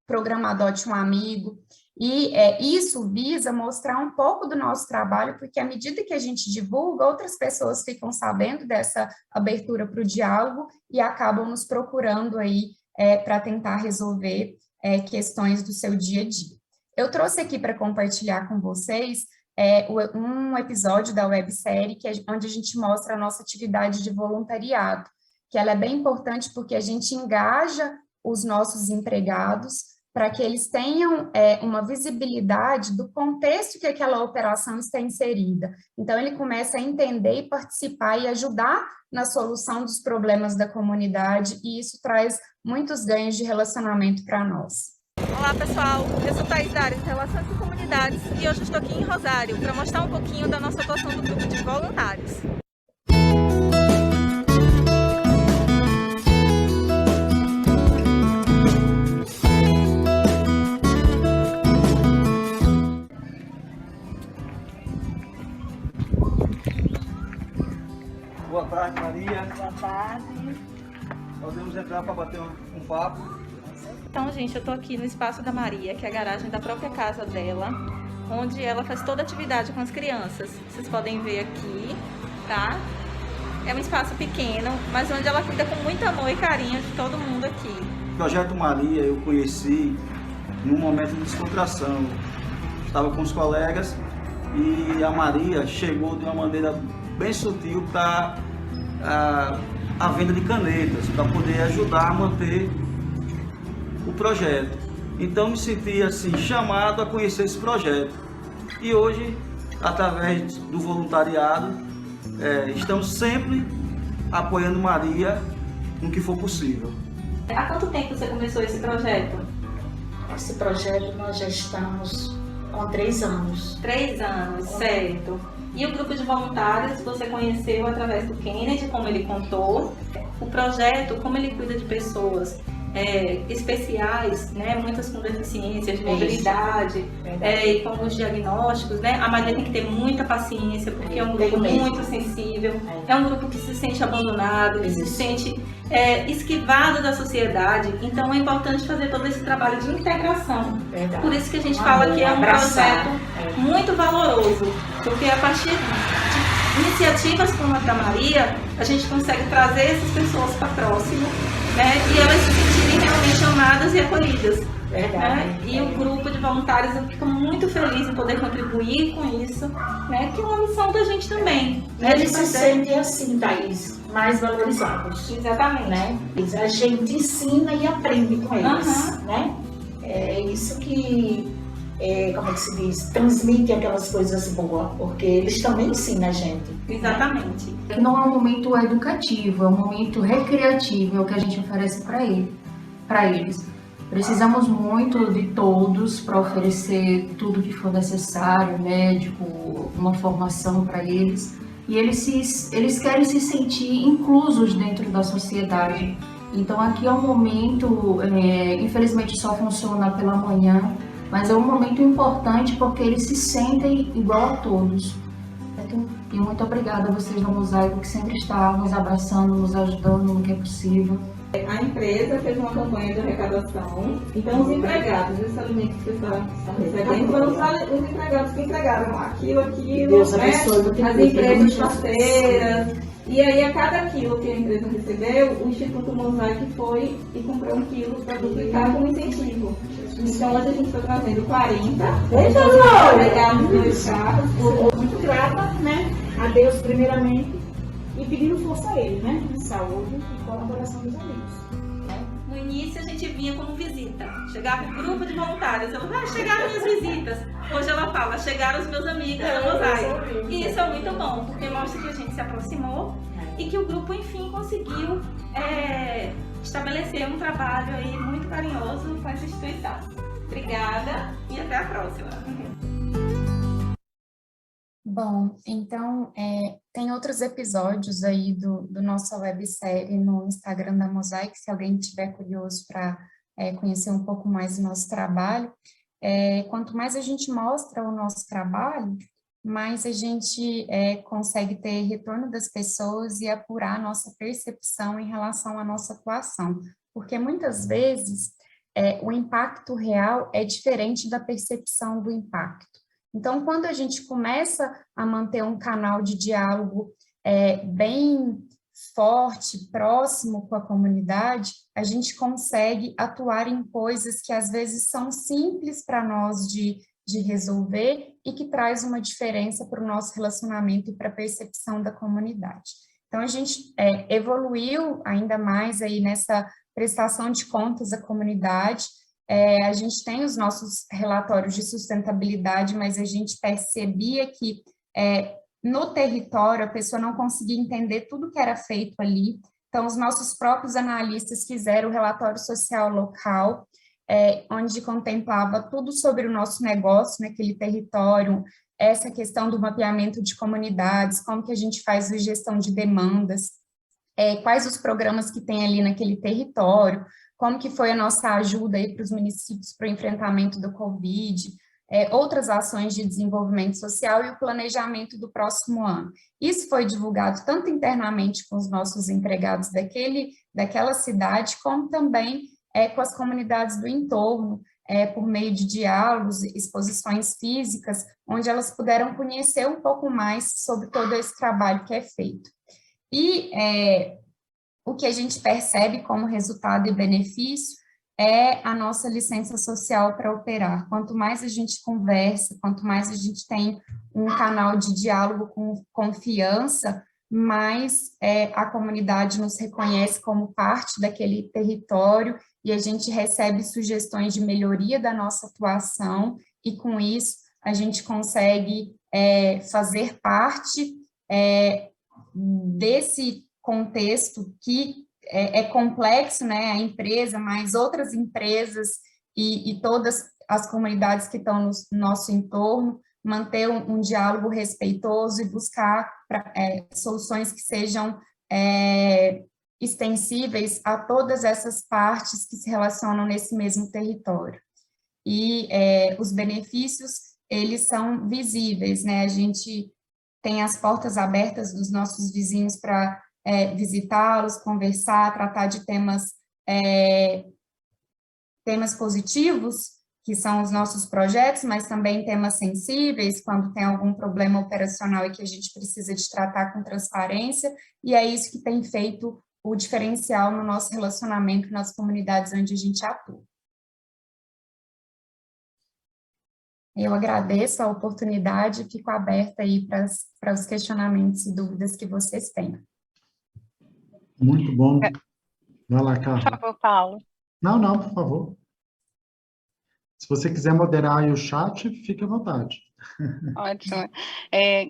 B: programa Adote um Amigo. E isso visa mostrar um pouco do nosso trabalho, porque à medida que a gente divulga, outras pessoas ficam sabendo dessa abertura para o diálogo e acabam nos procurando aí para tentar resolver questões do seu dia a dia. Eu trouxe aqui para compartilhar com vocês um episódio da websérie, onde a gente mostra a nossa atividade de voluntariado, que ela é bem importante porque a gente engaja os nossos empregados para que eles tenham uma visibilidade do contexto que aquela operação está inserida. Então, ele começa a entender e participar e ajudar na solução dos problemas da comunidade, e isso traz muitos ganhos de relacionamento para nós.
E: Olá, pessoal, eu sou Thaís da área de Relações com Comunidades e hoje estou aqui em Rosário para mostrar um pouquinho da nossa atuação do grupo de voluntários.
F: Boa tarde, Maria.
E: Boa tarde.
F: Podemos entrar para bater um papo?
E: Então, gente, eu estou aqui no espaço da Maria, que é a garagem da própria casa dela. onde ela faz toda a atividade com as crianças. Vocês podem ver aqui, tá? É um espaço pequeno, mas onde ela cuida com muito amor e carinho de todo mundo aqui.
F: O Projeto Maria eu conheci num momento de descontração. Estava com os colegas e a Maria chegou de uma maneira bem sutil para a venda de canetas, para poder ajudar a manter o projeto. Então me senti assim chamado a conhecer esse projeto. E hoje, através do voluntariado, estamos sempre apoiando Maria no que for possível.
E: Há quanto tempo você começou esse projeto?
G: Esse projeto nós já estamos com 3 anos.
E: 3 anos, certo. E o grupo de voluntários você conheceu através do Kennedy, como ele contou. O projeto, como ele cuida de pessoas especiais, né, muitas com deficiências de mobilidade, e com os diagnósticos, né, a Maria tem que ter muita paciência, porque é um grupo muito sensível, é um grupo que se sente abandonado, que se sente esquivado da sociedade, então é importante fazer todo esse trabalho de integração. Por isso que a gente fala que é um projeto muito valoroso, porque a partir de iniciativas como a da Maria, a gente consegue trazer essas pessoas para próximo, né, e elas se sentirem realmente amadas e acolhidas. Né? E o grupo de voluntários fica muito feliz em poder contribuir com isso, né, que é uma missão da gente também. Né,
G: Eles se sentem assim, Thaís, mais valorizados.
E: Exatamente.
G: Né? A gente ensina e aprende com eles. Né? É isso que, como é que se diz, transmite aquelas coisas boas, porque eles também ensinam a gente.
E: Exatamente.
H: Que não é um momento educativo, é um momento recreativo, é o que a gente oferece para eles. Precisamos muito de todos para oferecer tudo que for necessário, médico, uma formação para eles. E eles querem se sentir inclusos dentro da sociedade. Então aqui é um momento, infelizmente só funciona pela manhã, mas é um momento importante porque eles se sentem igual a todos. E muito obrigada a vocês do Mosaico que sempre estão nos abraçando, nos ajudando no que é possível.
I: A empresa fez uma campanha de arrecadação, então os empregados, esses alimentos que vocês estão recebendo, foram os empregados que entregaram aquilo, né? As empresas parceiras. E aí, a cada quilo que a empresa recebeu, o Instituto Mosaico foi e comprou 1 quilo para duplicar como incentivo. Então, hoje a gente está trazendo 40. Legal, nos 2 carros.
G: Muito grata, né, a Deus primeiramente e pedindo força a Ele, né, de saúde e colaboração dos amigos.
E: No início a gente vinha como visita, chegava um grupo de voluntários, ela chegaram minhas visitas. Hoje ela fala, chegaram os meus amigos da Mosaico. E isso é muito bom, porque mostra que a gente se aproximou e que o grupo, enfim, conseguiu estabelecer um trabalho aí muito carinhoso com essa instituição. Obrigada e até a próxima.
B: Bom, então, tem outros episódios aí do nossa websérie no Instagram da Mosaico, se alguém estiver curioso para conhecer um pouco mais do nosso trabalho. Quanto mais a gente mostra o nosso trabalho, mais a gente consegue ter retorno das pessoas e apurar a nossa percepção em relação à nossa atuação. Porque muitas vezes o impacto real é diferente da percepção do impacto. Então, quando a gente começa a manter um canal de diálogo bem forte, próximo com a comunidade, a gente consegue atuar em coisas que às vezes são simples para nós de resolver e que traz uma diferença para o nosso relacionamento e para a percepção da comunidade. Então, a gente evoluiu ainda mais aí nessa prestação de contas à comunidade. A gente tem os nossos relatórios de sustentabilidade, mas a gente percebia que no território a pessoa não conseguia entender tudo que era feito ali. Então, os nossos próprios analistas fizeram o relatório social local, onde contemplava tudo sobre o nosso negócio naquele território, essa questão do mapeamento de comunidades, como que a gente faz a gestão de demandas, quais os programas que tem ali naquele território, como que foi a nossa ajuda aí para os municípios para o enfrentamento do Covid, outras ações de desenvolvimento social e o planejamento do próximo ano. Isso foi divulgado tanto internamente com os nossos empregados daquela cidade, como também com as comunidades do entorno, por meio de diálogos, exposições físicas, onde elas puderam conhecer um pouco mais sobre todo esse trabalho que é feito. E o que a gente percebe como resultado e benefício é a nossa licença social para operar. Quanto mais a gente conversa, quanto mais a gente tem um canal de diálogo com confiança, mais a comunidade nos reconhece como parte daquele território e a gente recebe sugestões de melhoria da nossa atuação e, com isso, a gente consegue fazer parte desse contexto que é complexo, né, a empresa, mas outras empresas e todas as comunidades que estão no nosso entorno, manter um diálogo respeitoso e buscar soluções que sejam extensíveis a todas essas partes que se relacionam nesse mesmo território. E os benefícios, eles são visíveis, né, a gente tem as portas abertas dos nossos vizinhos para visitá-los, conversar, tratar de temas positivos, que são os nossos projetos, mas também temas sensíveis, quando tem algum problema operacional e que a gente precisa de tratar com transparência, e é isso que tem feito o diferencial no nosso relacionamento nas comunidades onde a gente atua. Eu agradeço a oportunidade e fico aberta aí para os questionamentos e dúvidas que vocês tenham.
A: Muito bom. Vai lá,
C: Por
A: Carla.
C: favor, Paulo.
A: Não, por favor. Se você quiser moderar aí o chat, fique à vontade.
C: Ótimo.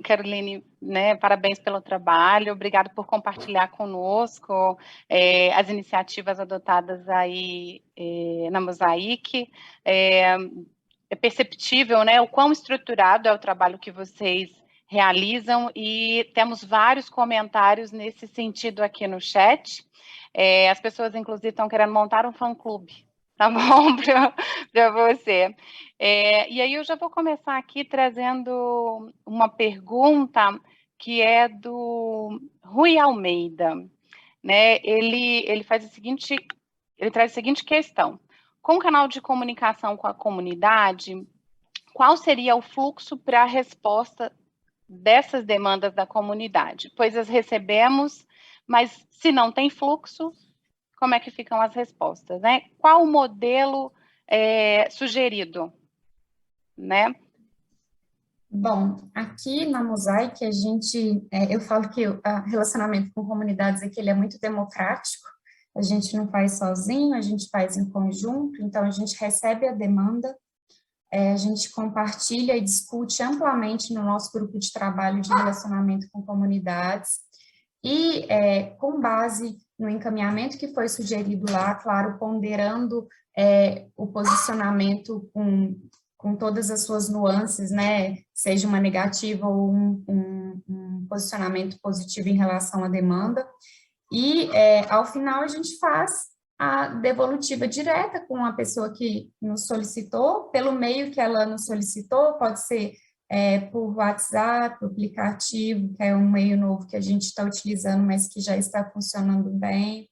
C: Caroline, né, parabéns pelo trabalho, obrigado por compartilhar conosco as iniciativas adotadas aí na Mosaic. É perceptível, né, o quão estruturado é o trabalho que vocês realizam e temos vários comentários nesse sentido aqui no chat. As pessoas, inclusive, estão querendo montar um fã-clube, tá bom, para você. E aí eu já vou começar aqui trazendo uma pergunta que é do Rui Almeida, né? Ele traz a seguinte questão: com o canal de comunicação com a comunidade, qual seria o fluxo para a resposta dessas demandas da comunidade? Pois as recebemos, mas se não tem fluxo, como é que ficam as respostas, né? Qual o modelo sugerido, né?
B: Bom, aqui na Mosaic, a gente, eu falo que o relacionamento com comunidades aqui ele é muito democrático, a gente não faz sozinho, a gente faz em conjunto, então a gente recebe a demanda, a gente compartilha e discute amplamente no nosso grupo de trabalho de relacionamento com comunidades, e com base no encaminhamento que foi sugerido lá, claro, ponderando o posicionamento com todas as suas nuances, né, seja uma negativa ou um posicionamento positivo em relação à demanda, e ao final a gente faz a devolutiva direta com a pessoa que nos solicitou, pelo meio que ela nos solicitou, pode ser por WhatsApp, aplicativo, que é um meio novo que a gente está utilizando, mas que já está funcionando bem,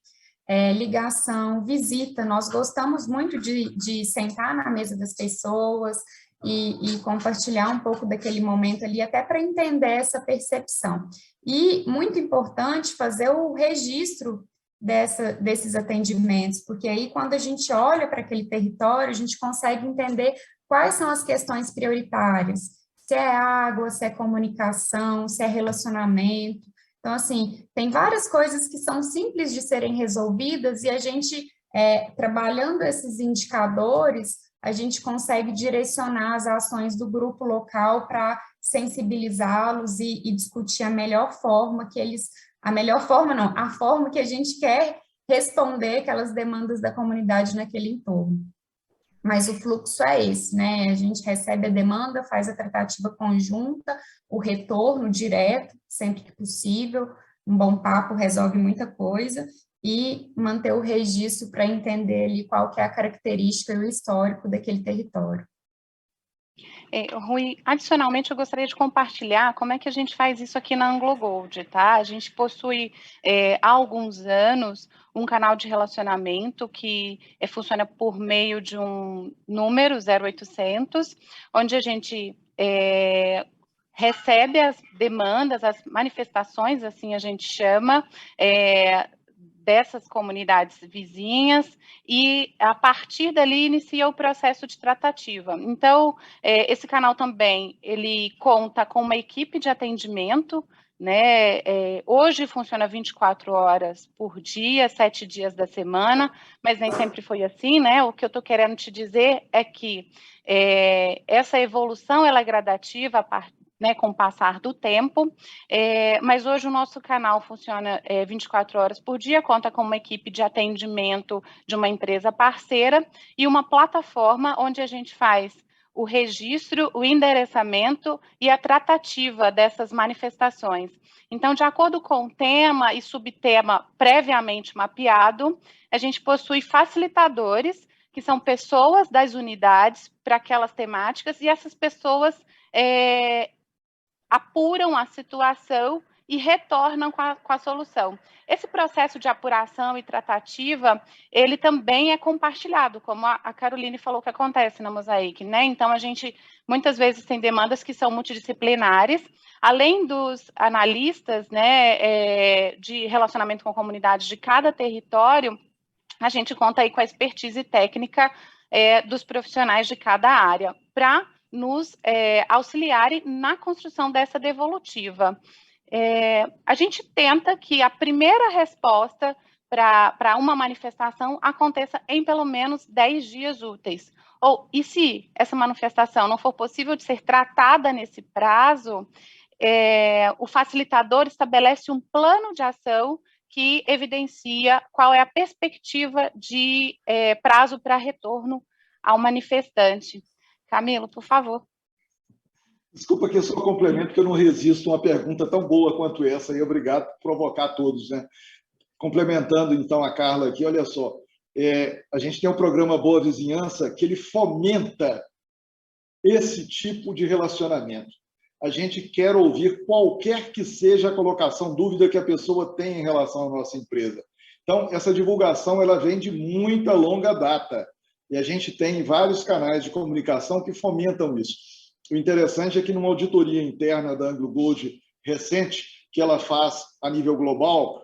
B: ligação, visita, nós gostamos muito de sentar na mesa das pessoas e compartilhar um pouco daquele momento ali, até para entender essa percepção. E, muito importante, fazer o registro desses atendimentos, porque aí, quando a gente olha para aquele território, a gente consegue entender quais são as questões prioritárias, se é água, se é comunicação, se é relacionamento. Então, assim, tem várias coisas que são simples de serem resolvidas e a gente, trabalhando esses indicadores, a gente consegue direcionar as ações do grupo local para sensibilizá-los e discutir a melhor forma que eles... A melhor forma, não, a forma que a gente quer responder aquelas demandas da comunidade naquele entorno. Mas o fluxo é esse, né? A gente recebe a demanda, faz a tratativa conjunta, o retorno direto, sempre que possível, um bom papo resolve muita coisa, e manter o registro para entender ali qual que é a característica e o histórico daquele território.
C: Rui, adicionalmente eu gostaria de compartilhar como é que a gente faz isso aqui na AngloGold, tá? A gente possui há alguns anos um canal de relacionamento que funciona por meio de um número 0800, onde a gente recebe as demandas, as manifestações, assim a gente chama, dessas comunidades vizinhas, e a partir dali inicia o processo de tratativa. Então, esse canal também, ele conta com uma equipe de atendimento, né? Hoje funciona 24 horas por dia, 7 dias da semana, mas nem sempre foi assim, né? O que eu estou querendo te dizer é que essa evolução, ela é gradativa a partir, né, com o passar do tempo, mas hoje o nosso canal funciona 24 horas por dia, conta com uma equipe de atendimento de uma empresa parceira e uma plataforma onde a gente faz o registro, o endereçamento e a tratativa dessas manifestações. Então, de acordo com o tema e subtema previamente mapeado, a gente possui facilitadores, que são pessoas das unidades para aquelas temáticas, e essas pessoas apuram a situação e retornam com a solução. Esse processo de apuração e tratativa, ele também é compartilhado, como a Caroline falou que acontece na Mosaic, né? Então, a gente muitas vezes tem demandas que são multidisciplinares, além dos analistas, né, de relacionamento com comunidades de cada território, a gente conta aí com a expertise técnica dos profissionais de cada área, para nos auxiliarem na construção dessa devolutiva. A gente tenta que a primeira resposta para uma manifestação aconteça em pelo menos 10 dias úteis. E se essa manifestação não for possível de ser tratada nesse prazo, o facilitador estabelece um plano de ação que evidencia qual é a perspectiva de prazo para retorno ao manifestante. Camilo, por favor.
D: Desculpa que eu só complemento, que eu não resisto a uma pergunta tão boa quanto essa, e obrigado por provocar todos, né? Complementando, então, a Carla aqui, olha só, a gente tem um programa Boa Vizinhança que ele fomenta esse tipo de relacionamento. A gente quer ouvir qualquer que seja a colocação, dúvida que a pessoa tem em relação à nossa empresa. Então, essa divulgação ela vem de muita longa data, e a gente tem vários canais de comunicação que fomentam isso. O interessante é que numa auditoria interna da AngloGold recente, que ela faz a nível global,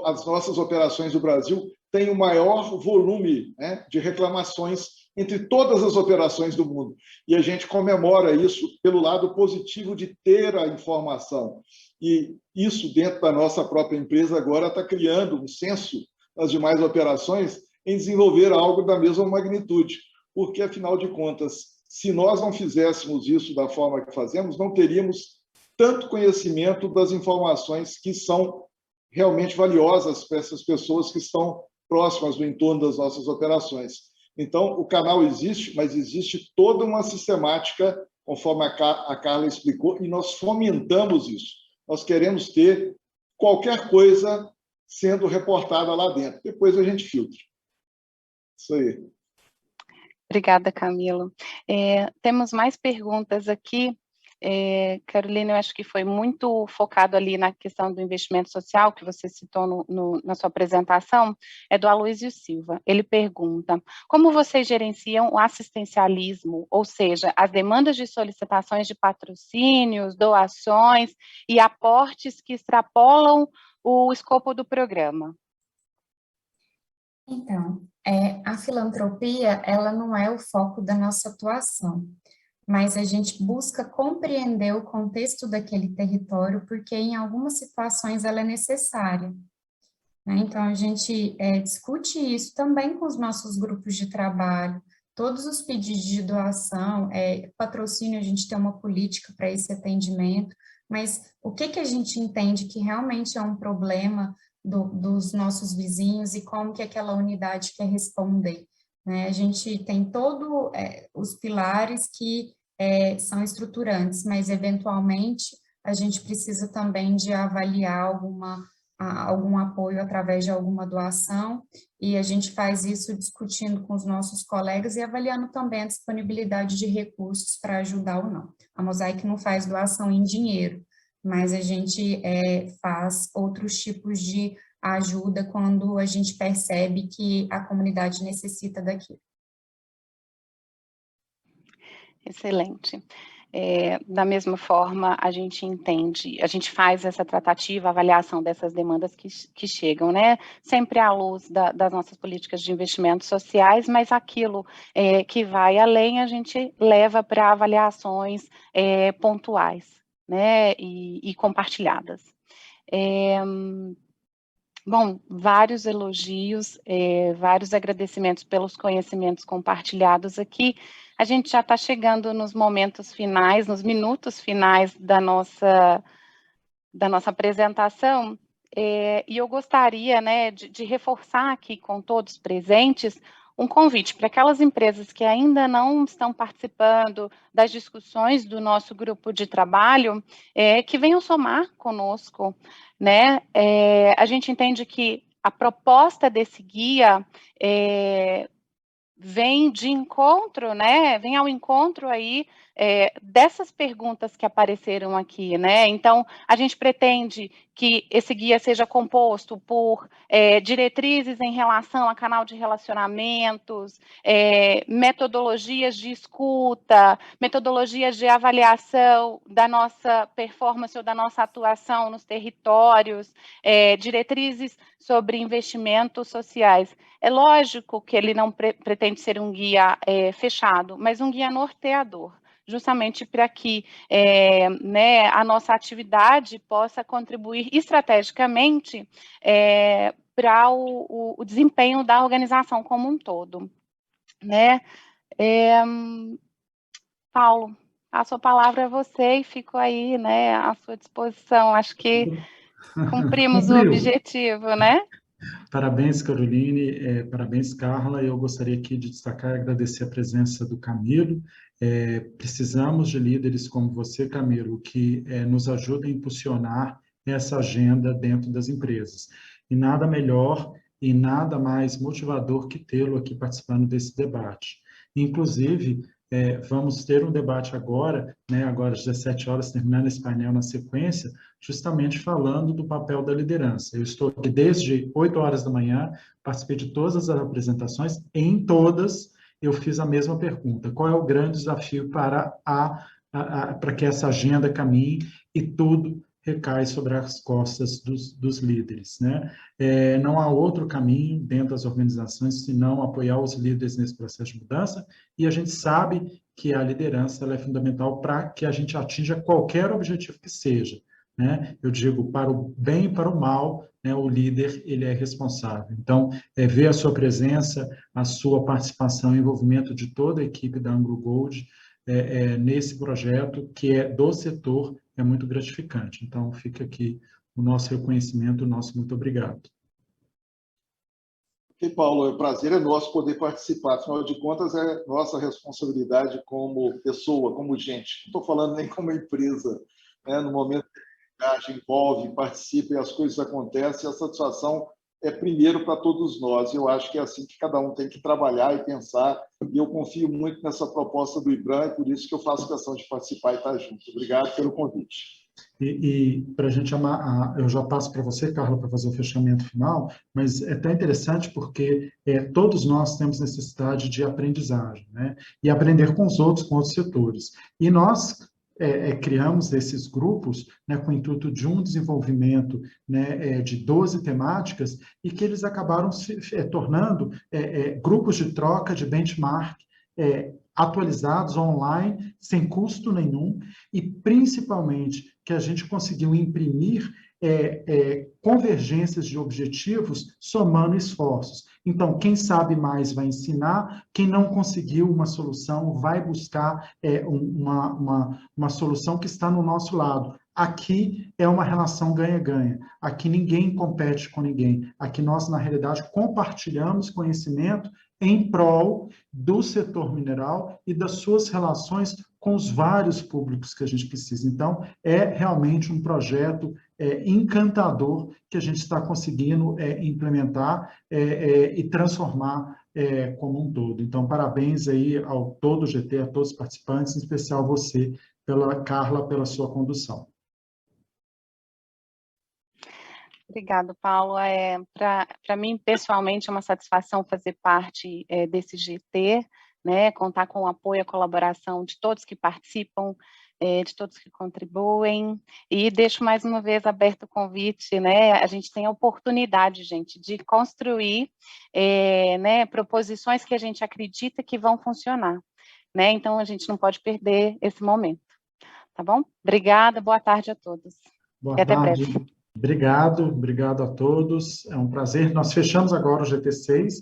D: as nossas operações do Brasil têm o maior volume, né, de reclamações entre todas as operações do mundo. E a gente comemora isso pelo lado positivo de ter a informação. E isso, dentro da nossa própria empresa, agora está criando um senso nas demais operações em desenvolver algo da mesma magnitude. Porque, afinal de contas, se nós não fizéssemos isso da forma que fazemos, não teríamos tanto conhecimento das informações que são realmente valiosas para essas pessoas que estão próximas do entorno das nossas operações. Então, o canal existe, mas existe toda uma sistemática, conforme a Carla explicou, e nós fomentamos isso. Nós queremos ter qualquer coisa sendo reportada lá dentro. Depois a gente filtra. Isso aí.
C: Obrigada, Camilo. Temos mais perguntas aqui. Carolina, eu acho que foi muito focado ali na questão do investimento social, que você citou na sua apresentação, é do Aloysio Silva. Ele pergunta, como vocês gerenciam o assistencialismo, ou seja, as demandas de solicitações de patrocínios, doações e aportes que extrapolam o escopo do programa?
B: Então, a filantropia, ela não é o foco da nossa atuação, mas a gente busca compreender o contexto daquele território, porque em algumas situações ela é necessária, né? Então, a gente discute isso também com os nossos grupos de trabalho, todos os pedidos de doação, patrocínio, a gente tem uma política para esse atendimento, mas o que a gente entende que realmente é um problema dos nossos vizinhos e como que aquela unidade quer responder, né? A gente tem todos os pilares que são estruturantes, mas eventualmente a gente precisa também de avaliar algum apoio através de alguma doação, e a gente faz isso discutindo com os nossos colegas e avaliando também a disponibilidade de recursos para ajudar ou não. A Mosaic não faz doação em dinheiro, mas a gente faz outros tipos de ajuda quando a gente percebe que a comunidade necessita daquilo.
C: Excelente. Da mesma forma, a gente entende, a gente faz essa tratativa, avaliação dessas demandas que chegam, né? Sempre à luz das nossas políticas de investimentos sociais, mas aquilo que vai além, a gente leva para avaliações pontuais, né? E compartilhadas. Bom, vários elogios, vários agradecimentos pelos conhecimentos compartilhados aqui. A gente já está chegando nos momentos finais, nos minutos finais da nossa apresentação, e eu gostaria, né, de reforçar aqui com todos presentes um convite para aquelas empresas que ainda não estão participando das discussões do nosso grupo de trabalho, que venham somar conosco, né? A gente entende que a proposta desse guia vem de encontro, né? Vem ao encontro aí dessas perguntas que apareceram aqui, né? Então, a gente pretende que esse guia seja composto por diretrizes em relação a canal de relacionamentos, metodologias de escuta, metodologias de avaliação da nossa performance ou da nossa atuação nos territórios, diretrizes sobre investimentos sociais. É lógico que ele não pretende ser um guia fechado, mas um guia norteador, justamente para que né, a nossa atividade possa contribuir estrategicamente para o desempenho da organização como um todo, né? Paulo, a sua palavra é você e fico aí, né, à sua disposição. Acho que cumprimos o objetivo, né?
A: Parabéns, Caroline, parabéns, Carla. Eu gostaria aqui de destacar e agradecer a presença do Camilo. Precisamos de líderes como você, Camilo, que nos ajudem a impulsionar essa agenda dentro das empresas. E nada melhor e nada mais motivador que tê-lo aqui participando desse debate. Inclusive, vamos ter um debate agora, né, agora às 17 horas, terminando esse painel na sequência, justamente falando do papel da liderança. Eu estou aqui desde 8 horas da manhã, participei de todas as apresentações, em todas eu fiz a mesma pergunta: qual é o grande desafio para que essa agenda caminhe? E tudo recai sobre as costas dos líderes, né? Não há outro caminho dentro das organizações senão apoiar os líderes nesse processo de mudança, e a gente sabe que a liderança ela é fundamental para que a gente atinja qualquer objetivo que seja, né? Eu digo, para o bem e para o mal, né, o líder ele é responsável. Então, ver a sua presença, a sua participação e envolvimento de toda a equipe da Anglo Gold nesse projeto, que é do setor, é muito gratificante. Então, fica aqui o nosso reconhecimento, o nosso muito obrigado.
D: E, Paulo, o prazer é nosso poder participar. Afinal de contas, é nossa responsabilidade como pessoa, como gente. Não estou falando nem como empresa, né? No momento que a gente envolve, participa e as coisas acontecem, a satisfação é primeiro para todos nós. Eu acho que é assim que cada um tem que trabalhar e pensar, e eu confio muito nessa proposta do IBRAM, e por isso que eu faço questão de participar e estar junto. Obrigado pelo convite.
A: E para a gente chamar, eu já passo para você, Carla, para fazer o fechamento final, mas é tão interessante porque todos nós temos necessidade de aprendizagem, né? E aprender com os outros, com outros setores. E nós criamos esses grupos, né, com o intuito de um desenvolvimento, né, de 12 temáticas, e que eles acabaram se tornando grupos de troca, de benchmark, atualizados online, sem custo nenhum, e principalmente que a gente conseguiu imprimir convergências de objetivos somando esforços. Então, quem sabe mais vai ensinar, quem não conseguiu uma solução vai buscar uma solução que está no nosso lado. Aqui é uma relação ganha-ganha. Aqui ninguém compete com ninguém. Aqui nós, na realidade, compartilhamos conhecimento em prol do setor mineral e das suas relações com os vários públicos que a gente precisa. Então, é realmente um projeto encantador que a gente está conseguindo implementar e transformar como um todo. Então, parabéns aí ao todo o GT, a todos os participantes, em especial você, Carla, pela sua condução.
C: Obrigado, Paulo. Para mim, pessoalmente, é uma satisfação fazer parte desse GT, né, contar com o apoio e a colaboração de todos que participam, de todos que contribuem, e deixo mais uma vez aberto o convite, né, a gente tem a oportunidade, gente, de construir né, proposições que a gente acredita que vão funcionar, né, então a gente não pode perder esse momento, tá bom? Obrigada, boa tarde a todos.
A: Boa
C: e até
A: tarde.
C: breve.
A: Obrigado a todos, é um prazer. Nós fechamos agora o GT6,